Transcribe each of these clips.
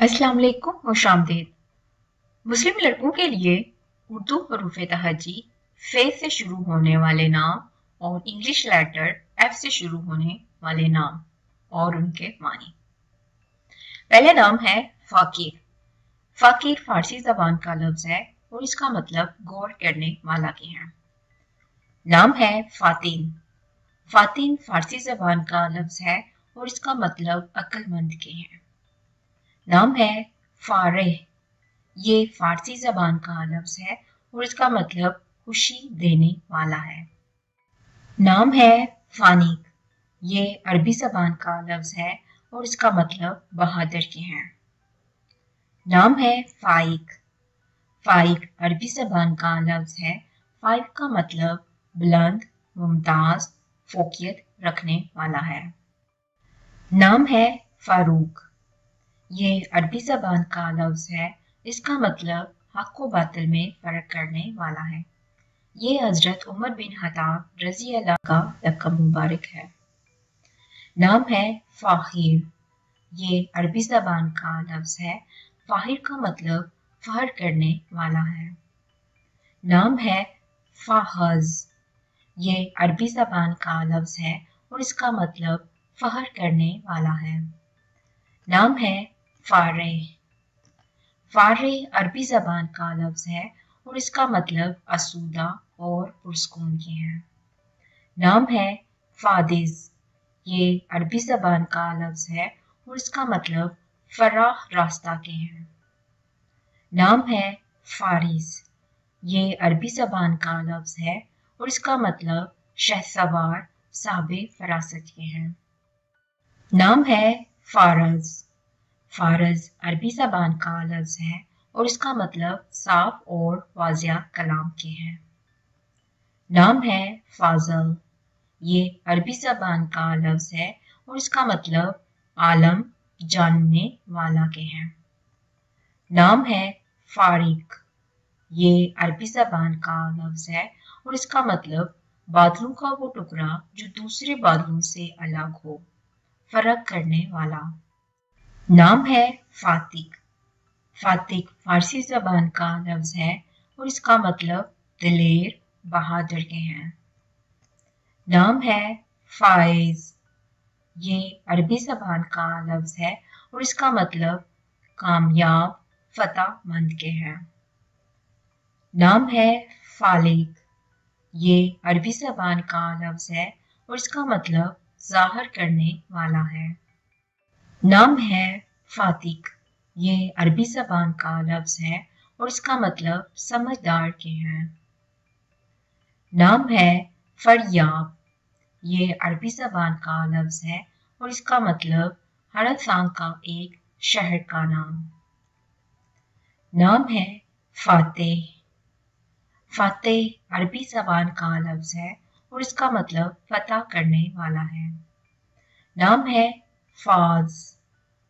अस्सलाम वालेकुम, खुश आमदीद। मुस्लिम लड़कों के लिए उर्दू हरूफ तहज्जी फे से शुरू होने वाले नाम और इंग्लिश लेटर एफ से शुरू होने वाले नाम और उनके मानी। पहला नाम है फाकीर। फाकीर फारसी जबान का लफ्ज है और इसका मतलब गौर करने वाला के हैं। नाम है फातिन। फातिन फारसी जबान का लफ्ज है और इसका मतलब अक्लमंद के हैं। नाम है फारेह। ये फारसी जबान का लफ्ज है और इसका मतलब खुशी देने वाला है। नाम है फानिक। ये अरबी जबान का लफ्ज है और इसका मतलब बहादुर के हैं। नाम है फाइक। फाइक अरबी जबान का लफ्ज है। फाइक का मतलब बुलंद, मुमताज, फोकियत रखने वाला है। नाम है फारूक। ये अरबी जबान का लफ्ज है। इसका मतलब हक व बातिल में फर्क करने वाला है। ये हजरत उमर बिन खत्ताब रजी अल्लाह का लक़ब मुबारक है। नाम है फाहिर। ये अरबी जबान का लफ्ज है। फाहिर का मतलब फहर करने वाला है। नाम है फाहज। ये अरबी जबान का लफ्ज है और इसका मतलब फहर करने वाला है। नाम है फारेह। फारेह अरबी जबान का लफ्ज है और इसका मतलब आसूदा और पुरस्कून के हैं। नाम है फादिज। ये अरबी जबान का लफ्ज है और इसका मतलब फराह रास्ता के हैं। नाम है फारिस। ये अरबी जबान का लफ्ज है और इसका मतलब शहसवार साहिब फरासत के हैं। नाम है फारज। फारज अरबी जबान का लफ्ज है और इसका मतलब साफ और वाजिया कलाम के हैं। नाम है फाजल। ये अरबी जबान का लफ्ज है और इसका मतलब आलम जानने वाला के हैं। नाम है फारिक। ये अरबी जबान का लफ्ज है और इसका मतलब बादलों का वो टुकड़ा जो दूसरे बादलों से अलग हो, फर्क करने वाला। नाम है फातिक। फातिक फारसी जबान का लफ्ज है और इसका मतलब दिलेर, बहादुर के हैं। नाम है फाइज। ये अरबी जबान का लफ्ज है और इसका मतलब कामयाब, फतहमंद के हैं। नाम है फालिक। ये अरबी जबान का लफ्ज है और इसका मतलब जाहिर करने वाला है। नाम है फातिक। ये अरबी जबान का लफ्ज है और इसका मतलब समझदार के हैं। नाम है फरयाब। ये अरबी जबान का लफ्ज है और इसका मतलब हरसांग का एक शहर का नाम। नाम है फातेह। फातेह अरबी जबान का लफ्ज है और इसका मतलब फतह करने वाला है। नाम है फाज।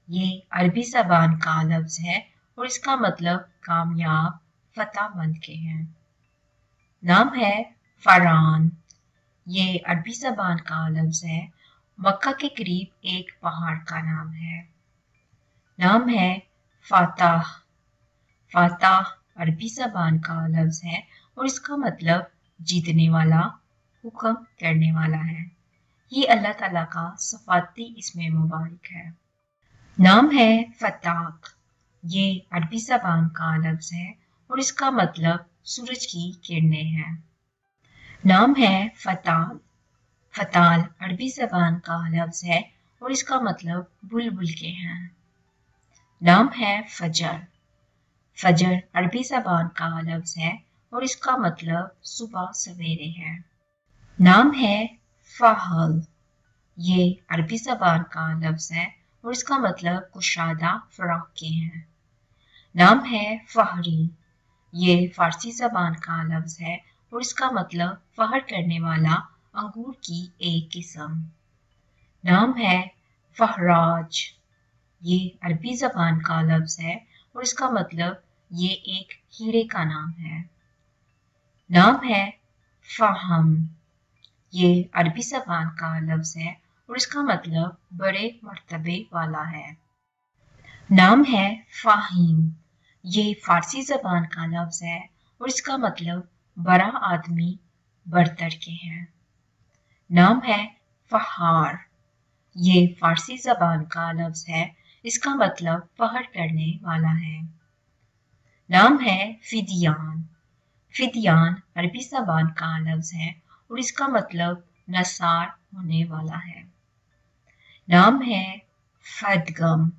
ये अरबी जबान का लफ्ज है और इसका मतलब कामयाब, फतहमंद के हैं। नाम है फरान। ये अरबी जबान का लफ्ज है। मक्का के करीब एक पहाड़ का नाम है। नाम है फाताह। फाताह अरबी जबान का लफ्ज है और इसका मतलब जीतने वाला, हुक्म करने वाला है। ये अल्लाह ताला का सफाती इसमें मुबारक है। नाम है फताक। ये अरबी जबान का लफ्ज है और इसका मतलब सूरज की किरणें हैं। नाम है फताल। फताल अरबी जबान का लफ्ज है और इसका मतलब बुलबुल के हैं। नाम है फजर। फजर अरबी जबान का लफ्ज है और इसका मतलब सुबह सवेरे है। नाम है फाहल। ये अरबी जबान का लफ्ज है और इसका मतलब कुशादा फराक के हैं। नाम है फहरी। ये फारसी जबान का लफ्ज है और इसका मतलब फहर करने वाला, अंगूर की एक किस्म। नाम है फहराज। ये अरबी जबान का लफ्ज है और इसका मतलब ये एक हीरे का नाम है। नाम है फाहम। ये अरबी जबान का लफ्ज है और इसका मतलब बड़े मर्तबे वाला है। नाम है फाहीम। ये फारसी जबान का लफ्ज है और इसका मतलब बड़ा आदमी बढ़तर के हैं। नाम है फहार। ये फारसी जबान का लफ्ज है, इसका मतलब पहाड़ करने वाला है। नाम है फिदियान। फिदियान अरबी जबान का लफ्ज है और इसका मतलब नसार होने वाला है। नाम है फदगम।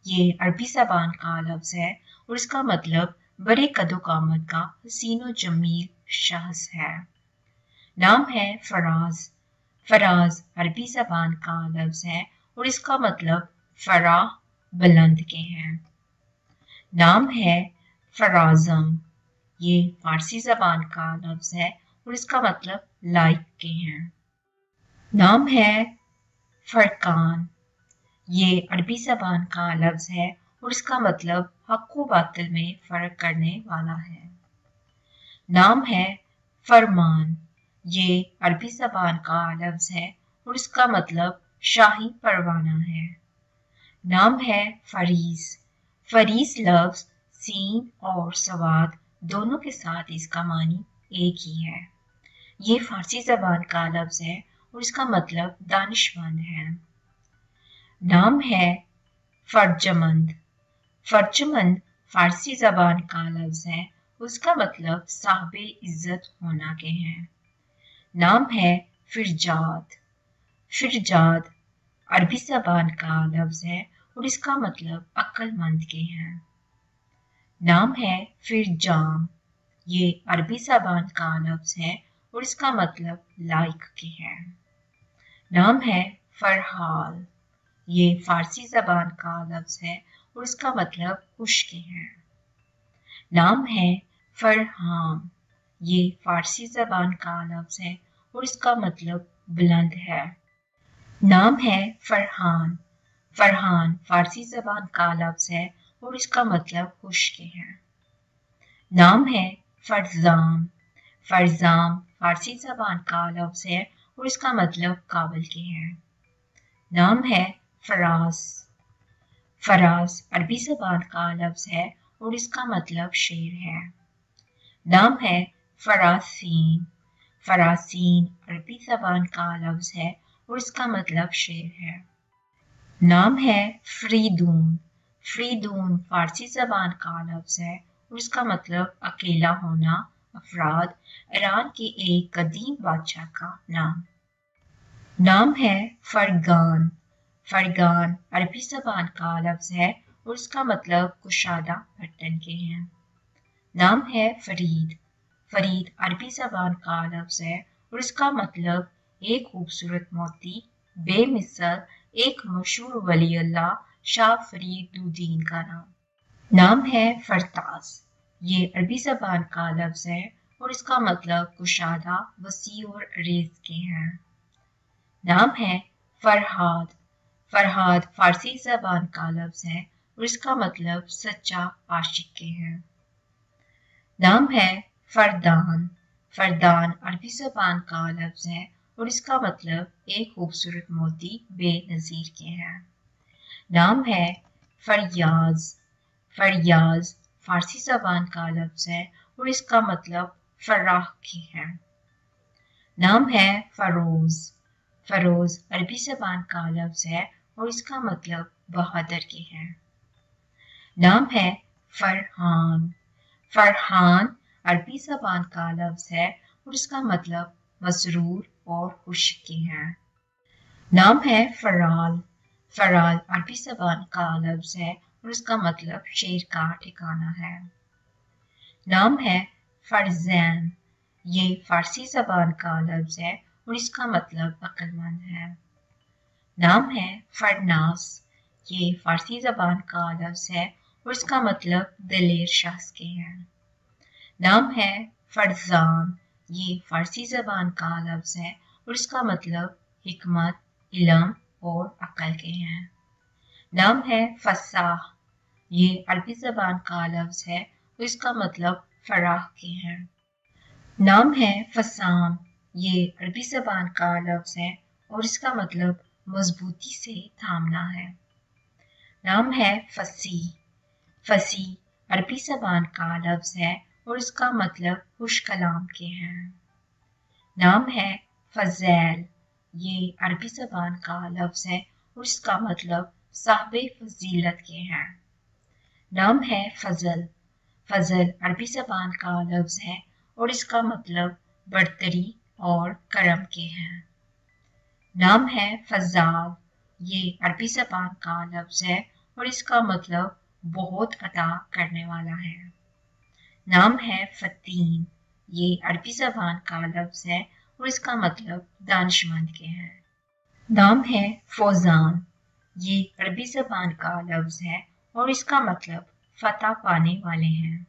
ये अरबी जबान का लफ्ज है और इसका मतलब बड़े कदो कामत का हसीनो जमील शख्स है। नाम है फराज। फराज अरबी जबान का लफ्ज है और इसका मतलब फराह बुलंद के हैं। नाम है फराजम। ये फारसी जबान का लफ्ज है और इसका मतलब लाइक के हैं। नाम है फरकान। ये अरबी जबान का लफ्ज है और इसका मतलब हक व बातिल में फर्क करने वाला है। नाम है फरमान। ये अरबी जबान का लफ्ज है और इसका मतलब शाही परवाना है। नाम है फरीज। फरीज लफ्ज सीन और सवाद दोनों के साथ इसका मानी एक ही है। ये फारसी जबान का लफ्ज है और इसका मतलब दानिशमंद है। नाम है फरजमंद। फरजमंद फारसी जबान का लफ्ज है, उसका मतलब साहिबे इज्जत होना के हैं। नाम है फिरजाद। फिरजाद अरबी जबान का लफ्ज है और इसका मतलब अक्लमंद के हैं। नाम है फिरजाम। ये अरबी जबान का लफ्ज है और इसका मतलब लाइक के हैं। नाम है फरहाल। ये फारसी जबान का लफ्ज है और इसका मतलब खुश के हैं। नाम है फरहाम। ये फारसी जबान का लफ्ज है और इसका मतलब बुलंद है। नाम है फरहान। फरहान फारसी जबान का लफ्ज है और इसका मतलब खुश के हैं। नाम है फरजाम। फरजाम फारसी जबान का लफ्ज है और इसका मतलब काबिल के हैं। नाम है फराज। फराज अरबी जबान का लफ्ज है और इसका मतलब शेर है। नाम है फरासीन। फरासीन अरबी जबान का लफ्ज है और इसका मतलब शेर है। नाम है फ्रीदून। फ्रीदून फारसी जबान का लफ्ज है और इसका मतलब अकेला होना, अफराद, ईरान के एक कदीम बादशाह का नाम। नाम है फरगान। फरगान अरबी जबान का लफ्ज है और इसका मतलब कुशादा बटन के हैं। नाम है फरीद। फरीद अरबी जबान का लफ्ज है और इसका मतलब एक खूबसूरत मोती, बेमिसल, एक मशहूर वली अल्लाह शाह फरीदुद्दीन का नाम। नाम है फरतास। ये अरबी जबान का लफ्ज है और इसका मतलब कुशादा, वसी और रेज के हैं। नाम है फरहाद। फरहाद फारसी जबान का लफ्ज है और इसका मतलब सच्चा आशिक के हैं। नाम है फरदान। फरदान अरबी जबान का लफ्ज है और इसका मतलब एक खूबसूरत मोती, बेनजीर के हैं। नाम है फरियाज। फरियाज फारसी जबान का लफ्ज है और इसका मतलब फराह के हैं। नाम है फरोज। फरोज अरबी जबान का लफ्ज है और इसका मतलब बहादुर के हैं। नाम है फरहान। फरहान अरबी जबान का लफ्ज है और इसका मतलब मसरूर और खुश के हैं। नाम है फराल। फराल अरबी जबान का लफ्ज है और इसका मतलब शेर का ठिकाना है। नाम है फरजैन। ये फारसी जबान का लफ्ज है और इसका मतलब अक्लमंद है। नाम है फरनास। ये फारसी जबान का लफ्ज है और इसका मतलब दिलेर शख्स के हैं। नाम है फरजान। ये फारसी जबान का लफ्ज है और इसका मतलब हिकमत, इल्म और अक्ल के हैं। नाम है फसाह। ये अरबी जबान का लफ्ज है और इसका मतलब फराह के हैं। नाम है फसाम। ये अरबी जबान का लफ्ज है और इसका मतलब मजबूती से थामना है। नाम है फसी। फसी अरबी ज़बान का लफ्ज़ है और इसका मतलब खुश कलाम के हैं। नाम है फज़ैल। ये अरबी ज़बान का लफ्ज़ है और इसका मतलब साहिब फजीलत के हैं। नाम है फजल। फजल अरबी ज़बान का लफ्ज़ है और इसका मतलब बढ़तरी और करम के हैं। नाम है फज़ाल। ये अरबी ज़बान का लफ्ज़ है और इसका मतलब बहुत अता करने वाला है। नाम है फ़तीन। ये अरबी ज़बान का लफ्ज़ है और इसका मतलब दानिशमंद के हैं। नाम है फौजान। ये अरबी ज़बान का लफ्ज़ है और इसका मतलब फतह पाने वाले हैं।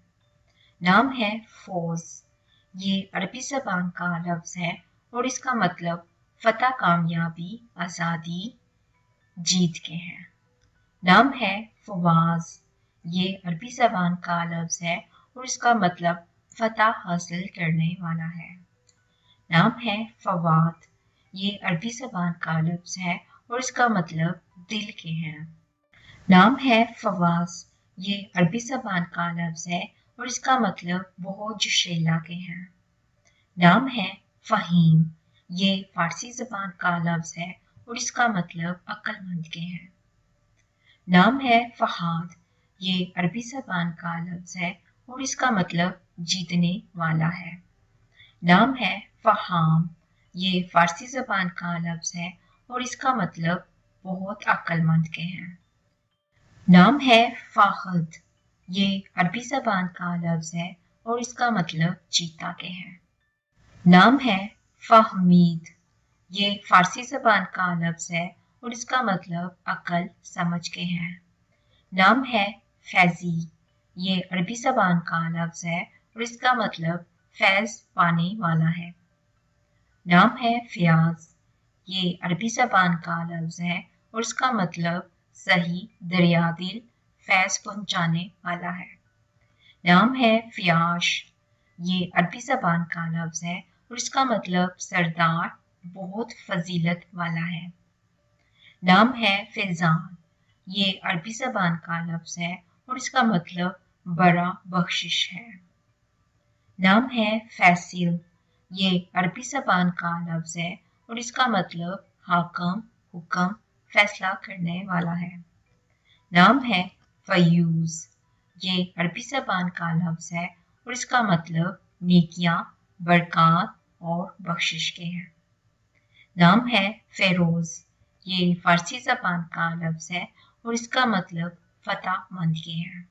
नाम है फौज। ये अरबी ज़बान का लफ्ज़ है और इसका मतलब फतह, कामयाबी, आज़ादी, जीत के हैं। नाम है फवाज। ये अरबी ज़बान का लफ्ज़ है और इसका मतलब फतह हासिल करने वाला है। नाम है फवाद। ये अरबी ज़बान का लफ्ज़ है और इसका मतलब दिल के हैं। नाम है फवाज। ये अरबी ज़बान का लफ्ज़ है और इसका मतलब बहुत जोशीला के हैं। नाम है फ़हीम। ये फारसी ज़बान का लफ्ज़ है और इसका मतलब अक्लमंद के हैं। नाम है फहाद। ये अरबी ज़बान का लफ्ज़ है और इसका मतलब जीतने वाला है। नाम है फ़हाम। ये फारसी ज़बान का लफ्ज़ है और इसका मतलब बहुत अक्लमंद के हैं। नाम है फ़ाहद। ये अरबी ज़बान का लफ्ज़ है और इसका मतलब चीता के हैं। नाम है फ़हमीद। ये फारसी ज़बान का लफ्ज़ है और इसका मतलब अक्ल समझ के हैं। नाम है फैज़ी। ये अरबी ज़बान का लफ्ज़ है और इसका मतलब फैज़ पाने वाला है। नाम है फ़याज़। ये अरबी ज़बान का लफ्ज़ है और इसका मतलब सही, दरियादिल, फैज़ पहुँचाने वाला है। नाम है फ़ियाश। ये अरबी ज़बान का लफ्ज़ है और इसका मतलब सरदार, बहुत फजीलत वाला है। नाम है फैज़ान। ये अरबी ज़बान का लफ्ज़ है और इसका मतलब बड़ा बख्शिश है। नाम है फैसिल। ये अरबी ज़बान का लफ्ज़ है और इसका मतलब हाकम, हुक्म, फैसला करने वाला है। नाम है फ़यूज़। ये अरबी ज़बान का लफ्ज़ है और इसका मतलब नेकियां, बरक़ात और बख्शिश के हैं। नाम है फ़ेरोज़। ये फारसी ज़बान का लफ्ज़ है और इसका मतलब फतह मंद के हैं।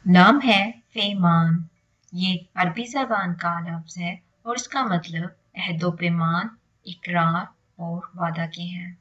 नाम है फ़ेमान। ये अरबी ज़बान का लफ्ज़ है और इसका मतलब अहद व पैमान, इकरार और वादा के हैं।